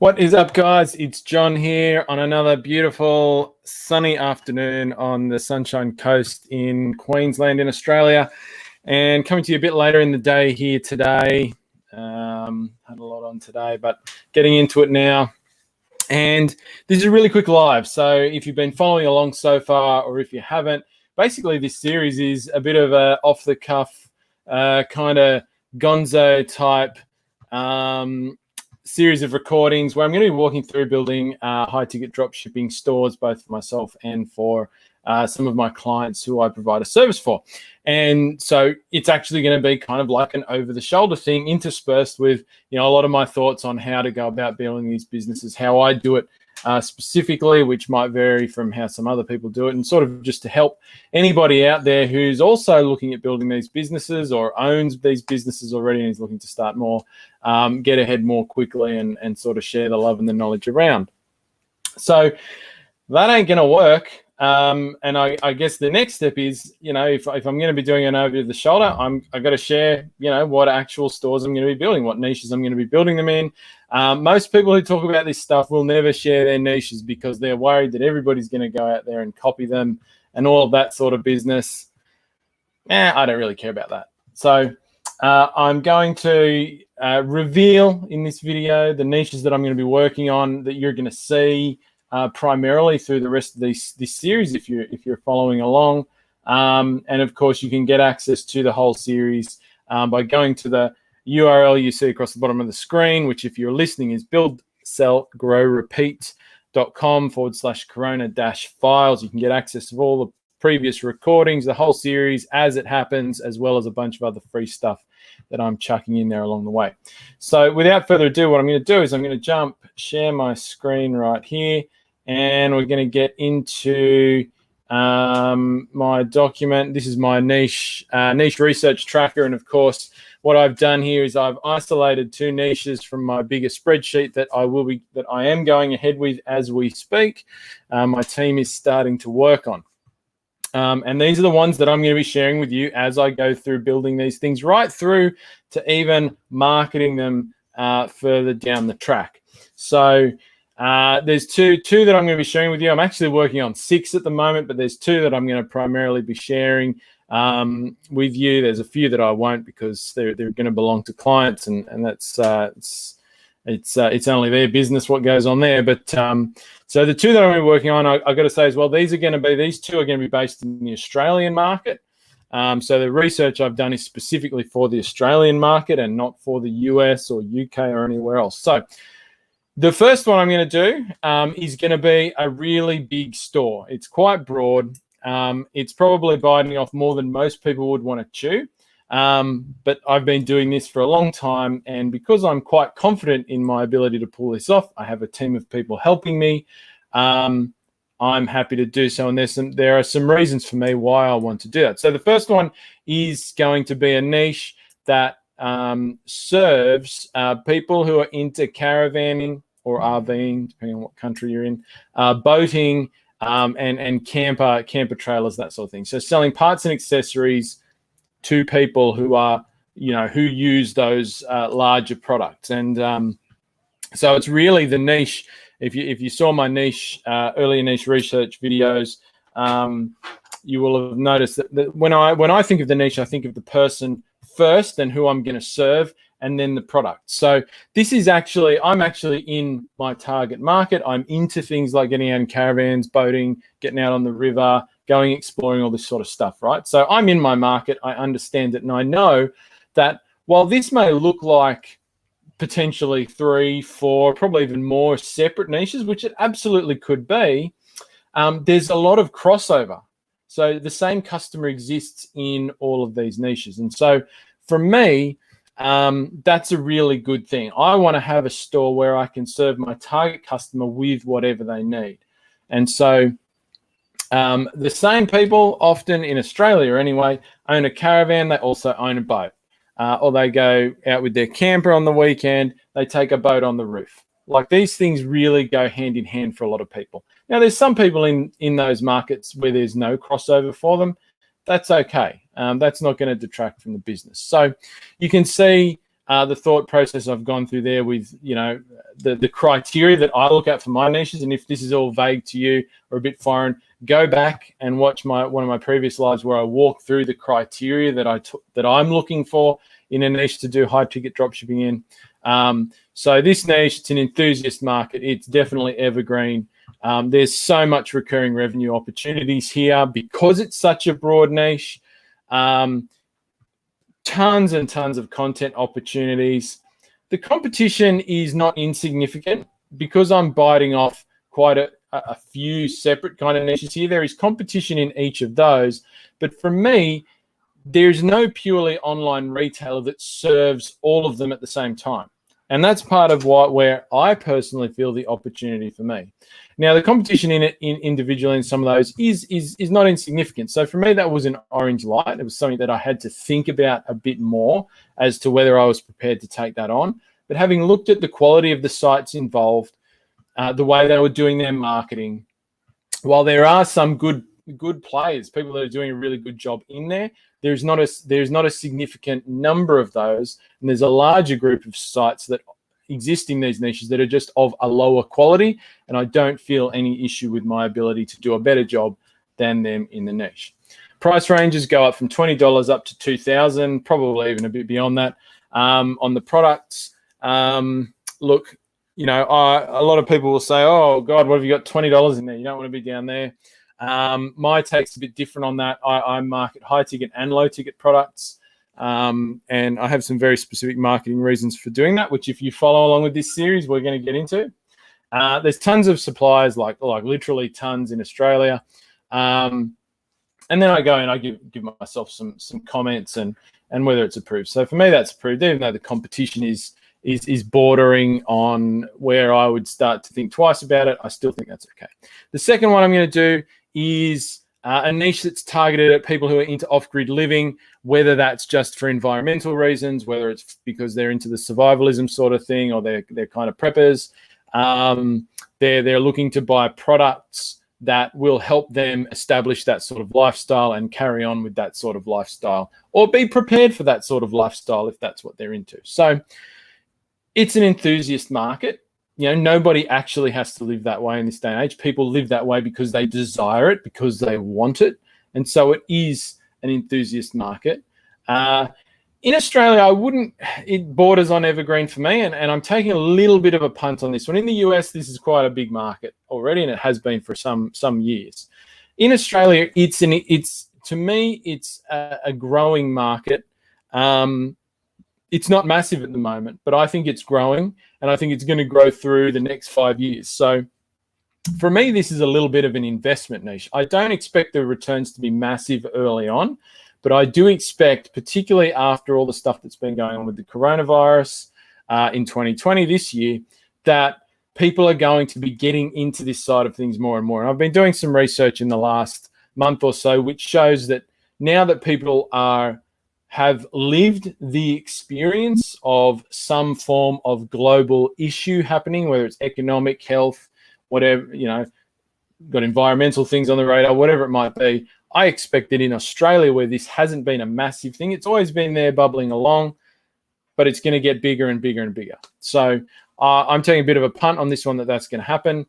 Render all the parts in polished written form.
What is up, guys? It's John here on another beautiful sunny afternoon on the Sunshine Coast in Queensland in Australia, and coming to you a bit later in the day here today. Had a lot on today, but getting into it now. And this is a really quick live, so if you've been following along so far, or if you haven't, basically this series is a bit of a off-the-cuff kind of gonzo type series of recordings where I'm going to be walking through building high-ticket dropshipping stores, both for myself and for some of my clients who I provide a service for. And so it's actually going to be kind of like an over-the-shoulder thing, interspersed with a lot of my thoughts on how to go about building these businesses, how I do it specifically, which might vary from how some other people do it, and sort of just to help anybody out there who's also looking at building these businesses or owns these businesses already and is looking to start more, get ahead more quickly and sort of share the love and the knowledge around. So that ain't going to work. And I guess the next step is, if I'm going to be doing an over the shoulder, I've got to share, what actual stores I'm going to be building, what niches I'm going to be building them in. Most people who talk about this stuff will never share their niches because they're worried that everybody's going to go out there and copy them and all of that sort of business. I don't really care about that. So I'm going to reveal in this video the niches that I'm going to be working on that you're going to see primarily through the rest of this series if you're following along. And of course, you can get access to the whole series by going to the URL you see across the bottom of the screen, which if you're listening is buildsellgrowrepeat.com/corona-files. You can get access to all the previous recordings, the whole series as it happens, as well as a bunch of other free stuff that I'm chucking in there along the way. So without further ado, what I'm going to do is I'm going to share my screen right here, and we're going to get into my document. This is my niche research tracker, and of course, what I've done here is I've isolated two niches from my bigger spreadsheet that I am going ahead with as we speak. My team is starting to work on. And these are the ones that I'm going to be sharing with you as I go through building these things, right through to even marketing them further down the track. So there's two that I'm going to be sharing with you. I'm actually working on 6 at the moment, but there's 2 that I'm going to primarily be sharing with you. There's a few that I won't because they're going to belong to clients, and that's it's only their business what goes on there. But so the 2 that I'm going to be working on, I've got to say as well, these 2 are going to be based in the Australian market. So the research I've done is specifically for the Australian market and not for the US or UK or anywhere else. So the first one I'm going to do is going to be a really big store. It's quite broad. It's probably biting off more than most people would want to chew. But I've been doing this for a long time, and because I'm quite confident in my ability to pull this off, I have a team of people helping me. I'm happy to do so, and there are some reasons for me why I want to do that. So the first one is going to be a niche that serves people who are into caravanning or RVing, depending on what country you're in, boating, and camper trailers, that sort of thing. So selling parts and accessories to people who are, who use those larger products. And so it's really the niche. If you saw my niche, earlier niche research videos, you will have noticed that when I think of the niche, I think of the person first and who I'm going to serve, and then the product. So this is I'm actually in my target market. I'm into things like getting out in caravans, boating, getting out on the river, going exploring, all this sort of stuff, right? So I'm in my market. I understand it, and I know that while this may look like potentially 3, 4, probably even more separate niches, which it absolutely could be, there's a lot of crossover. So the same customer exists in all of these niches. And so for me, that's a really good thing. I want to have a store where I can serve my target customer with whatever they need. And so the same people, often in Australia anyway, own a caravan. They also own a boat. Or they go out with their camper on the weekend. They take a boat on the roof. Like, these things really go hand in hand for a lot of people. Now, there's some people in those markets where there's no crossover for them. That's okay. That's not going to detract from the business. So you can see the thought process I've gone through there with, you know, the criteria that I look at for my niches. And if this is all vague to you or a bit foreign, go back and watch one of my previous lives where I walk through the criteria that I'm looking for in a niche to do high ticket dropshipping in. So this niche, it's an enthusiast market. It's definitely evergreen. There's so much recurring revenue opportunities here because it's such a broad niche. Tons and tons of content opportunities. The competition is not insignificant because I'm biting off quite a few separate kind of niches here. There is competition in each of those, but for me, there's no purely online retailer that serves all of them at the same time. And that's part of where I personally feel the opportunity for me. Now, the competition in individually in some of those is not insignificant. So for me, that was an orange light. It was something that I had to think about a bit more as to whether I was prepared to take that on. But having looked at the quality of the sites involved, the way they were doing their marketing, while there are some good players, people that are doing a really good job in there, there's not a significant number of those, and there's a larger group of sites that exist in these niches that are just of a lower quality, and I don't feel any issue with my ability to do a better job than them in the niche. Price ranges go up from $20 up to $2,000, probably even a bit beyond that on the products. Look, you know, a lot of people will say, "Oh God, what have you got $20 in there? You don't want to be down there." My take's a bit different on that. I market high ticket and low ticket products. And I have some very specific marketing reasons for doing that, which if you follow along with this series, we're going to get into. There's tons of suppliers, like literally tons in Australia. And then I go and I give myself some comments and whether it's approved. So for me, that's approved, even though the competition is bordering on where I would start to think twice about it. I still think that's okay. The second one I'm going to do is a niche that's targeted at people who are into off-grid living, whether that's just for environmental reasons, whether it's because they're into the survivalism sort of thing, or they're kind of preppers. They're looking to buy products that will help them establish that sort of lifestyle and carry on with that sort of lifestyle, or be prepared for that sort of lifestyle if that's what they're into. So it's an enthusiast market. You know, nobody actually has to live that way in this day and age. People live that way because they desire it, because they want it. And so it is an enthusiast market. In Australia, it borders on evergreen for me, and I'm taking a little bit of a punt on this one. In the US, this is quite a big market already, and it has been for some years. In Australia, to me, it's a growing market. It's not massive at the moment, but I think it's growing, and I think it's going to grow through the next 5 years. So for me, this is a little bit of an investment niche. I don't expect the returns to be massive early on, but I do expect, particularly after all the stuff that's been going on with the coronavirus in 2020 this year, that people are going to be getting into this side of things more and more. And I've been doing some research in the last month or so, which shows that now that people have lived the experience of some form of global issue happening, whether it's economic, health, whatever, you know, got environmental things on the radar, whatever it might be. I expect that in Australia, where this hasn't been a massive thing, it's always been there bubbling along, but it's going to get bigger and bigger and bigger. So I'm taking a bit of a punt on this one that's going to happen.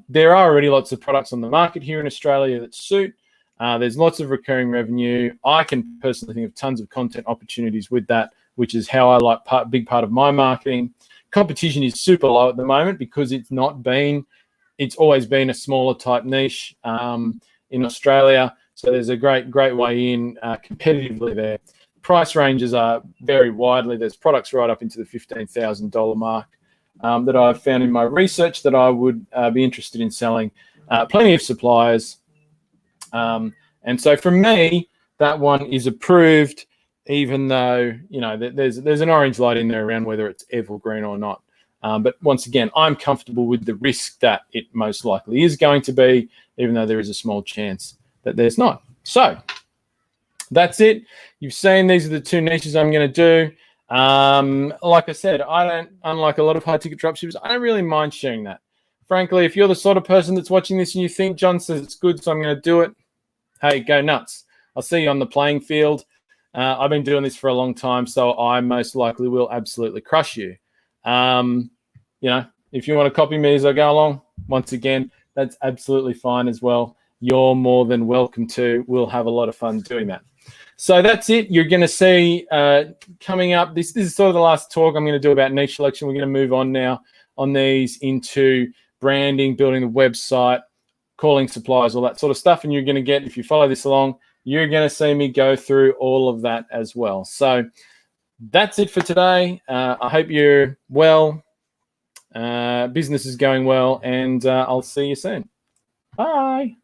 There are already lots of products on the market here in Australia that suit. There's lots of recurring revenue. I can personally think of tons of content opportunities with that, which is how I like big part of my marketing. Competition is super low at the moment because it's always been a smaller type niche in Australia. So there's a great way in competitively there. Price ranges are very widely. There's products right up into the $15,000 mark that I've found in my research that I would be interested in selling. Plenty of suppliers. And so for me, that one is approved, even though, you know, there's an orange light in there around whether it's evergreen or not. But once again, I'm comfortable with the risk that it most likely is going to be, even though there is a small chance that there's not. So that's it. You've seen these are the two niches I'm going to do. Like I said, unlike a lot of high ticket dropshippers, I don't really mind sharing that. Frankly, if you're the sort of person that's watching this and you think John says it's good, so I'm going to do it, hey, go nuts. I'll see you on the playing field. I've been doing this for a long time, so I most likely will absolutely crush you. If you want to copy me as I go along, once again, that's absolutely fine as well. You're more than welcome to. We'll have a lot of fun doing that. So that's it. You're going to see coming up. This is sort of the last talk I'm going to do about niche selection. We're going to move on now on these into branding, building the website, calling suppliers, all that sort of stuff. And you're going to get, if you follow this along, you're going to see me go through all of that as well. So that's it for today. I hope you're well. Business is going well, and I'll see you soon. Bye.